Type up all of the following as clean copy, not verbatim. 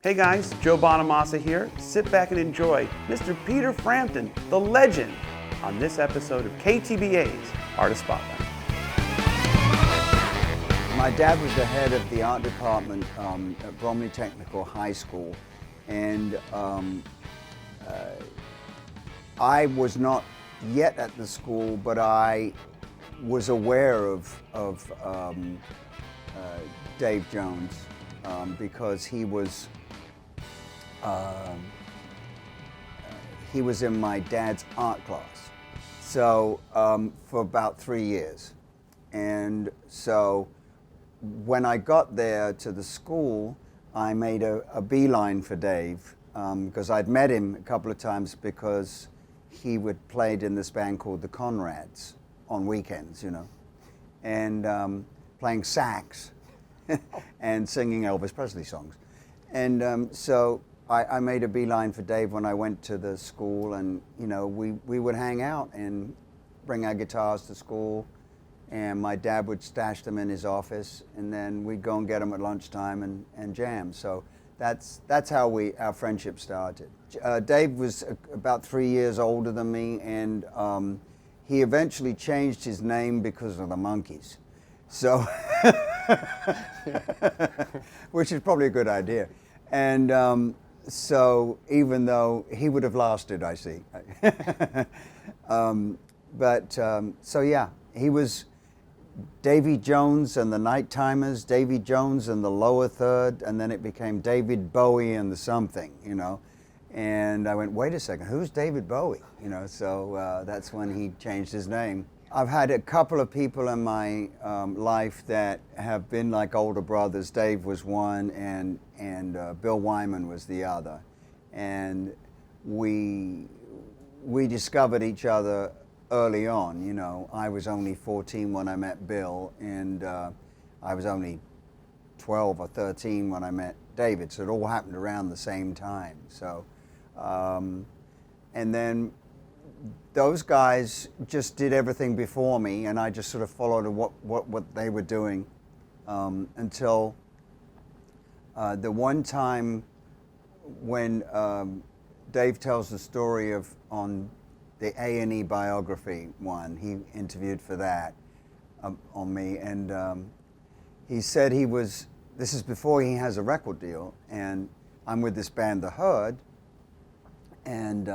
Hey guys, Joe Bonamassa here. Sit back and enjoy Mr. Peter Frampton, the legend, on this episode of KTBA's Artist Spotlight. My dad was the head of the art department at Bromley Technical High School, and I was not yet at the school, but I was aware of Dave Jones because he was in my dad's art class. So for about 3 years, and so when I got there to the school, I made a beeline for Dave because I'd met him a couple of times because he would played in this band called the Conrads on weekends, you know, and playing sax and singing Elvis Presley songs. And so I made a beeline for Dave when I went to the school, and you know, we would hang out and bring our guitars to school, and my dad would stash them in his office, and then we'd go and get them at lunchtime and jam. So that's how our friendship started. Dave was about 3 years older than me, and he eventually changed his name because of the Monkees. So, which is probably a good idea. And so even though he would have lasted, I see. So yeah, he was Davy Jones and the Night-Timers, Davy Jones and the Lower Third, and then it became David Bowie and the something, you know. And I went, wait a second, who's David Bowie? You know, so that's when he changed his name. I've had a couple of people in my life that have been like older brothers. Dave was one, and Bill Wyman was the other. And we discovered each other early on. You know, I was only 14 when I met Bill, and I was only 12 or 13 when I met David. So it all happened around the same time. So, and then those guys just did everything before me, and I just sort of followed what they were doing until the one time when Dave tells the story of on the A&E biography one. He interviewed for that on me, and he said this is before he has a record deal, and I'm with this band, The Herd, and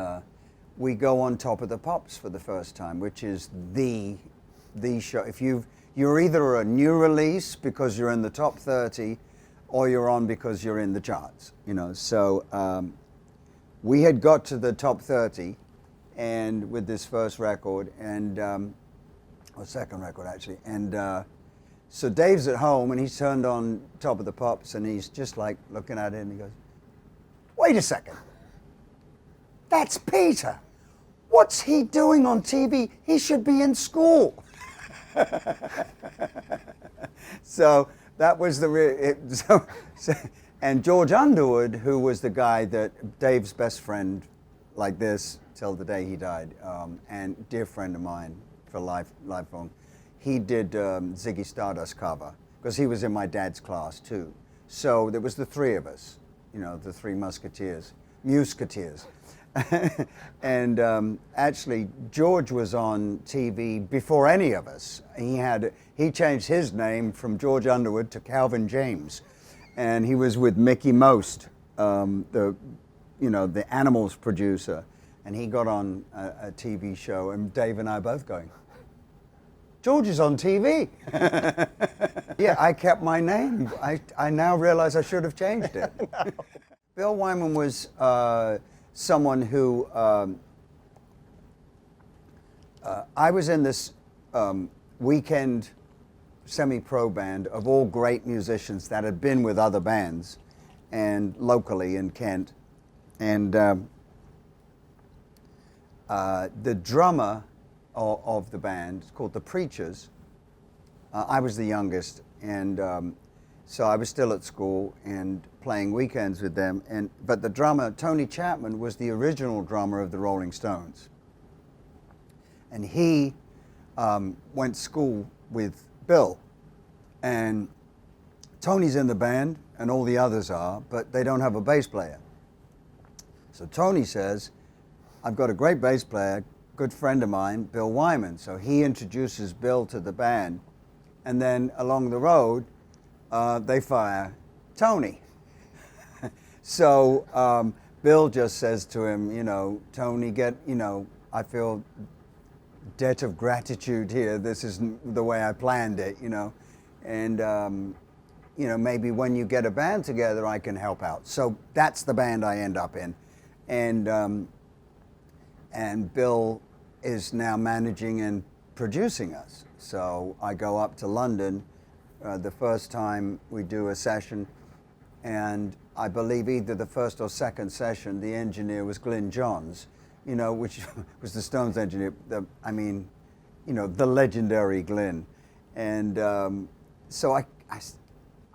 we go on Top of the Pops for the first time, which is the show. If you're either a new release because you're in the top 30, or you're on because you're in the charts, you know. So we had got to the top 30, and with this first record, and or second record actually, and so Dave's at home and he's turned on Top of the Pops, and he's just like looking at it, and he goes, "Wait a second, that's Peter. What's he doing on TV? He should be in school." So that was and George Underwood, who was the guy that Dave's best friend, like this till the day he died, and dear friend of mine for lifelong. He did Ziggy Stardust cover because he was in my dad's class too. So there was the three of us, you know, the three Musketeers. And actually, George was on TV before any of us. He changed his name from George Underwood to Calvin James, and he was with Mickey Most, the Animals producer, and he got on a TV show, and Dave and I both going, "George is on TV." Yeah, I kept my name. I now realize I should have changed it. No. Bill Wyman was someone who, I was in this weekend semi-pro band of all great musicians that had been with other bands and locally in Kent. And the drummer of the band, called the Preachers, I was the youngest, and so I was still at school and playing weekends with them. But the drummer, Tony Chapman, was the original drummer of the Rolling Stones. And he went to school with Bill. And Tony's in the band, and all the others are, but they don't have a bass player. So Tony says, I've got a great bass player, good friend of mine, Bill Wyman. So he introduces Bill to the band, and then along the road, they fire Tony. So Bill just says to him, Tony, I feel debt of gratitude here. This isn't the way I planned it, and maybe when you get a band together, I can help out. So that's the band I end up in, and Bill is now managing and producing us. So I go up to London the first time we do a session, and I believe either the first or second session, the engineer was Glyn Johns, which was the Stones engineer. The legendary Glyn. And so I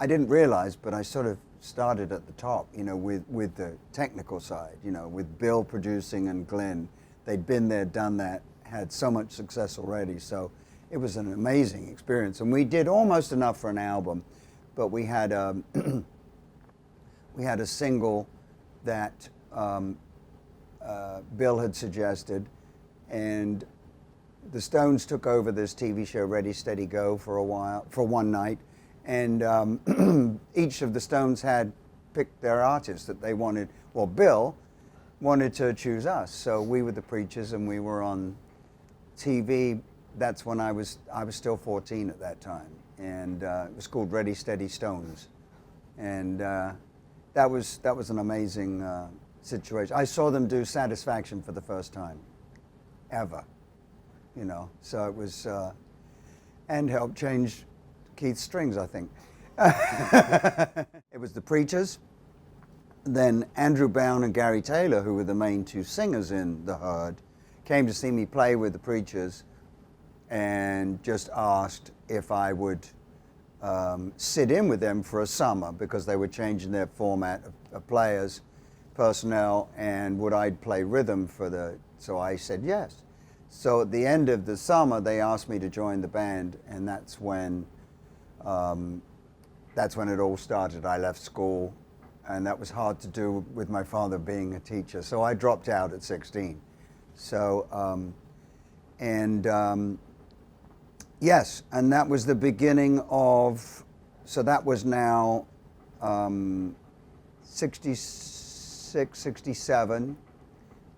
didn't realize, but I sort of started at the top, with the technical side, with Bill producing and Glyn. They'd been there, done that, had so much success already. So it was an amazing experience. And we did almost enough for an album, but we had we had a single that Bill had suggested, and the Stones took over this TV show Ready Steady Go for one night, and each of the Stones had picked their artist that they wanted. Well, Bill wanted to choose us, so we were the Preachers, and we were on TV. That's when I was still 14 at that time, and it was called Ready Steady Stones, and that was an amazing situation. I saw them do Satisfaction for the first time ever, so it was and helped change Keith's strings, I think. It was the Preachers, then Andrew Bown and Gary Taylor, who were the main two singers in The Herd, came to see me play with the Preachers and just asked if I would sit in with them for a summer, because they were changing their format of players, personnel, and would I play rhythm so I said yes. So at the end of the summer, they asked me to join the band, and that's when it all started. I left school, and that was hard to do with my father being a teacher. So I dropped out at 16. So, yes, and that was the beginning of, so that was now 66, 67.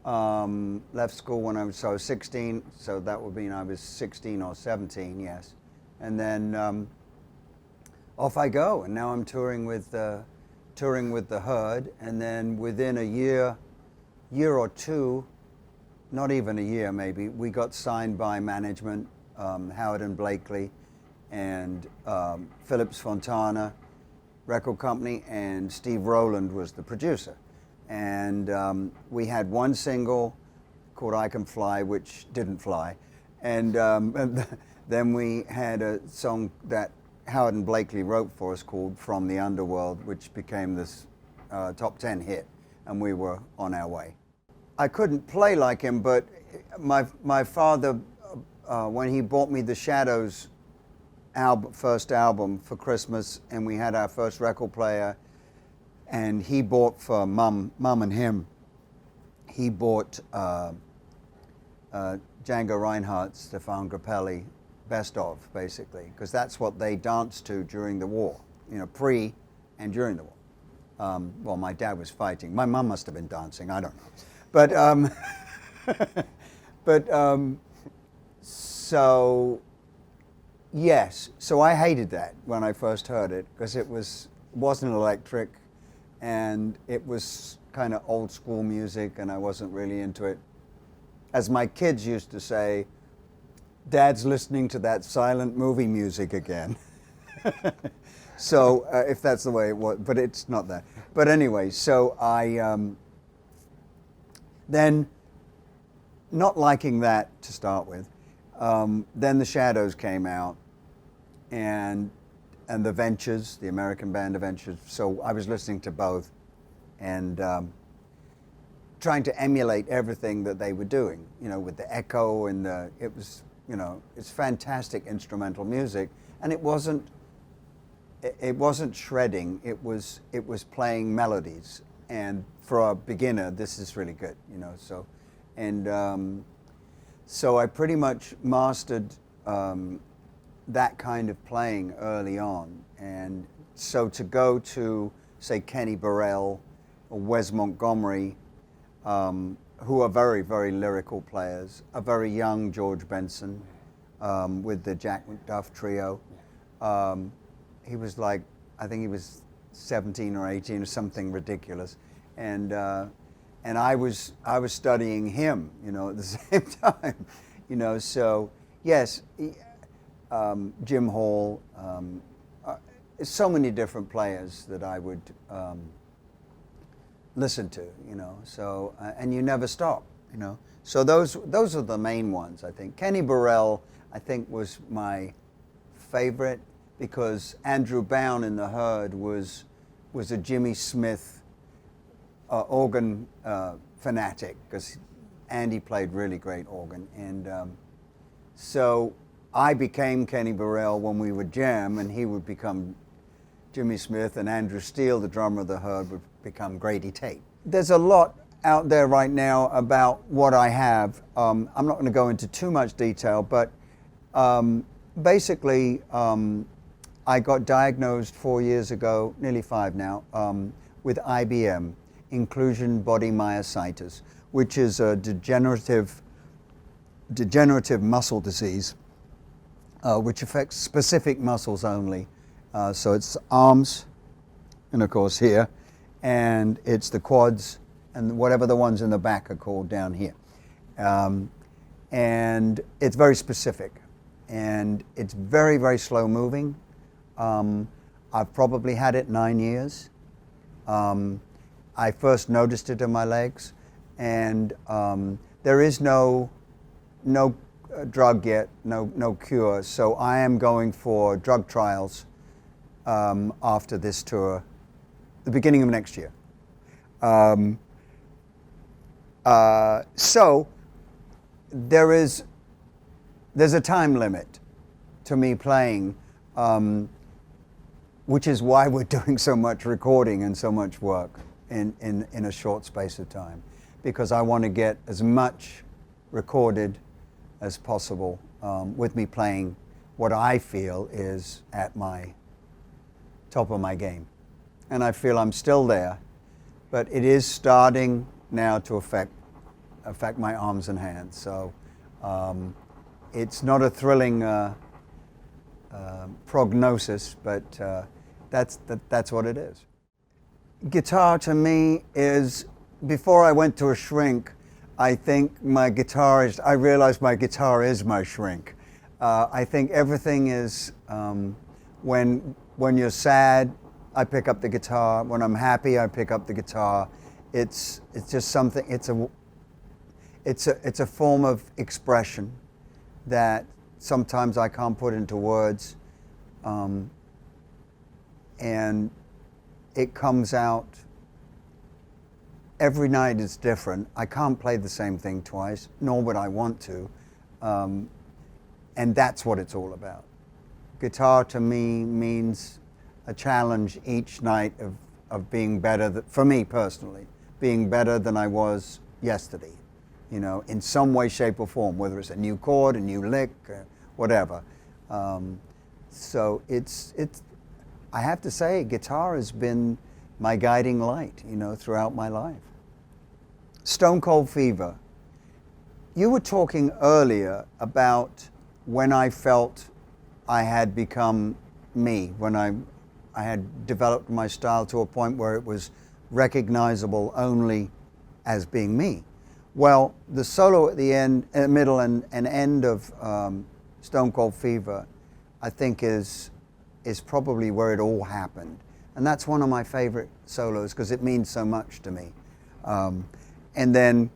Left school when I was 16, so that would mean I was 16 or 17, yes. And then off I go, and now I'm touring with the Herd, and then within a year or two, not even a year maybe, we got signed by management, Howard and Blakely, and Phillips Fontana record company, and Steve Rowland was the producer. And we had one single called I Can Fly, which didn't fly. And then we had a song that Howard and Blakely wrote for us called From the Underworld, which became this top 10 hit, and we were on our way. I couldn't play like him, but my father, when he bought me the Shadows first album for Christmas, and we had our first record player, and he bought for Mum and him, he bought Django Reinhardt, Stefan Grappelli, best of, basically, because that's what they danced to during the war, pre and during the war. Well, my dad was fighting. My mum must have been dancing, I don't know. But, so, yes, so I hated that when I first heard it, because it wasn't electric, and it was kind of old school music, and I wasn't really into it. As my kids used to say, Dad's listening to that silent movie music again. So if that's the way it was, but it's not that. But anyway, so I then, not liking that to start with, then the Shadows came out, and the Ventures, the American band of Ventures. So I was listening to both, and trying to emulate everything that they were doing, with the echo and it was, it's fantastic instrumental music, and it wasn't it wasn't shredding. It was playing melodies, and for a beginner, this is really good, you know. So, and so I pretty much mastered that kind of playing early on, and so to go to say Kenny Burrell or Wes Montgomery, who are very, very lyrical players, a very young George Benson with the Jack McDuff trio. He was like, I think he was 17 or 18 or something ridiculous, and I was studying him, you know, at the same time, you know. So yes, Jim Hall, so many different players that I would listen to, you know. So and you never stop, you know. So those are the main ones, I think. Kenny Burrell, I think, was my favorite, because Andrew Bown in the Herd was a Jimmy Smith organ fanatic, because Andy played really great organ, and so I became Kenny Burrell when we would jam, and he would become Jimmy Smith, and Andrew Steele, the drummer of the Herd, would become Grady Tate. There's a lot out there right now about what I have. I'm not going to go into too much detail, but basically, I got diagnosed 4 years ago, nearly 5 now, with IBM, inclusion body myositis, which is a degenerative muscle disease, which affects specific muscles only. So it's arms, and of course here, and it's the quads, and whatever the ones in the back are called down here. And it's very specific, and it's very, very slow moving. I've probably had it 9 years. I first noticed it in my legs, and there is no drug yet, no cure. So I am going for drug trials after this tour, the beginning of next year. So there's a time limit to me playing, which is why we're doing so much recording and so much work in a short space of time, because I want to get as much recorded as possible with me playing what I feel is at my top of my game. And I feel I'm still there, but it is starting now to affect my arms and hands. So it's not a thrilling prognosis, but that's what it is. Guitar to me is, before I went to a shrink, I think I realized my guitar is my shrink. I think everything is, when you're sad, I pick up the guitar. When I'm happy, I pick up the guitar. It's just something, it's a form of expression that sometimes I can't put into words. And it comes out every night. It's different. I can't play the same thing twice, nor would I want to. And that's what it's all about. Guitar to me means a challenge each night of being better, for me personally, being better than I was yesterday, you know, in some way, shape, or form, whether it's a new chord, a new lick, whatever. So I have to say, guitar has been my guiding light, you know, throughout my life. Stone Cold Fever. You were talking earlier about when I felt I had become me, when I had developed my style to a point where it was recognizable only as being me. Well, the solo at the end, middle and end of Stone Cold Fever, I think is probably where it all happened. And that's one of my favorite solos because it means so much to me. And then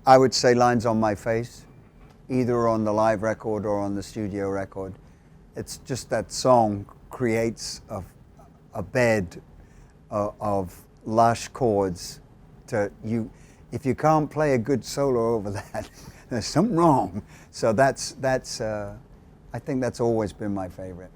I would say Lines on My Face, either on the live record or on the studio record. It's just that song creates a bed of lush chords to you. If you can't play a good solo over that, there's something wrong. So that's I think that's always been my favorite.